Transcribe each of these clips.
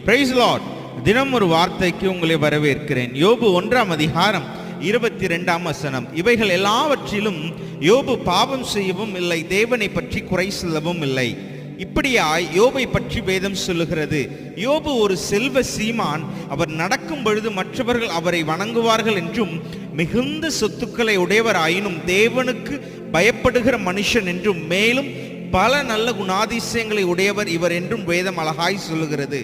Price Lord. தினம் ஒரு வார்த்தைக்கு உங்களை வரவேற்கிறேன். யோபு 1ஆம் அதிகாரம் 22ஆம் வசனம். இவைகள் எல்லாவற்றிலும் யோபு பாவம் செய்யவும் இல்லை, தேவனை பற்றி குறை சொல்லவும் இல்லை. இப்படியாய் யோபை பற்றி வேதம் சொல்லுகிறது. யோபு ஒரு செல்வ சீமான். அவர் நடக்கும் பொழுது மற்றவர்கள் அவரை வணங்குவார்கள் என்றும், மிகுந்த சொத்துக்களை உடையவர் ஆயினும் தேவனுக்கு பயப்படுகிற மனுஷன் என்றும், மேலும் பல நல்ல குணாதிசயங்களை உடையவர் இவர் என்றும் வேதம் அழகாய் சொல்லுகிறது.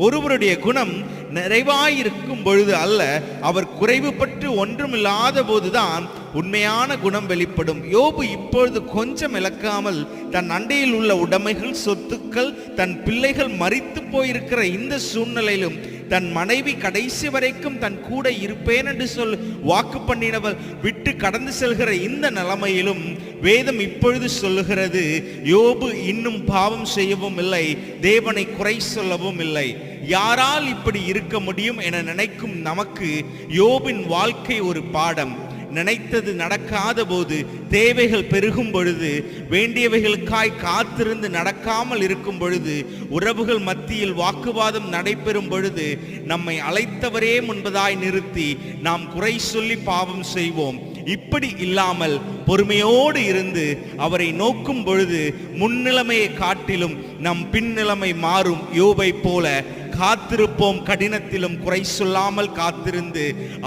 ஒருவருடைய குணம் நிறைவாயிருக்கும் பொழுது அல்ல, அவர் குறைவுபட்டு ஒன்றுமில்லாத போதுதான் உண்மையான குணம் வெளிப்படும். யோபு இப்பொழுது கொஞ்சம் இழக்காமல் தன் அண்டையில் உள்ள உடைமைகள், சொத்துக்கள், தன் பிள்ளைகள் மரித்து போயிருக்கிற இந்த சூழ்நிலையிலும் தன் மனைவி கடைசி வரைக்கும் தன் கூட இருப்பேன் என்று வாக்கு பண்ணினவர் விட்டு கடந்து செல்கிற இந்த நிலைமையிலும் வேதம் இப்பொழுது சொல்லுகிறது, யோபு இன்னும் பாவம் செய்யவும் இல்லை, தேவனை குறை சொல்லவும் இல்லை. யாரால் இப்படி இருக்க முடியும் என நினைக்கும் நமக்கு யோபின் வாழ்க்கை ஒரு பாடம். நினைத்தது நடக்காத போது, தேவைகள் பெருகும் பொழுது, வேண்டியவைகளுக்காய் காத்திருந்து நடக்காமல் இருக்கும் பொழுது, உறவுகள் மத்தியில் வாக்குவாதம் நடைபெறும் பொழுது, நம்மை அழைத்தவரே முன்பதாய் நிறுத்தி நாம் குறை சொல்லி பாவம் செய்வோம். இப்படி இல்லாமல் பொறுமையோடு இருந்து அவரை நோக்கும் பொழுது முன்னிலைமையை காட்டிலும் நம் பின்னிலைமை மாறும். யோபை போல காத்திருப்போம், கடினத்திலும் குறை சொல்லாமல் காத்திருந்து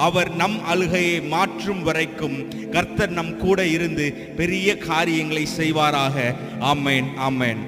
அவர் நம் அழுகையை மாற்றும் வரைக்கும் கர்த்தர் நம் கூட இருந்து பெரிய காரியங்களை செய்வாராக. ஆமென், ஆமென்.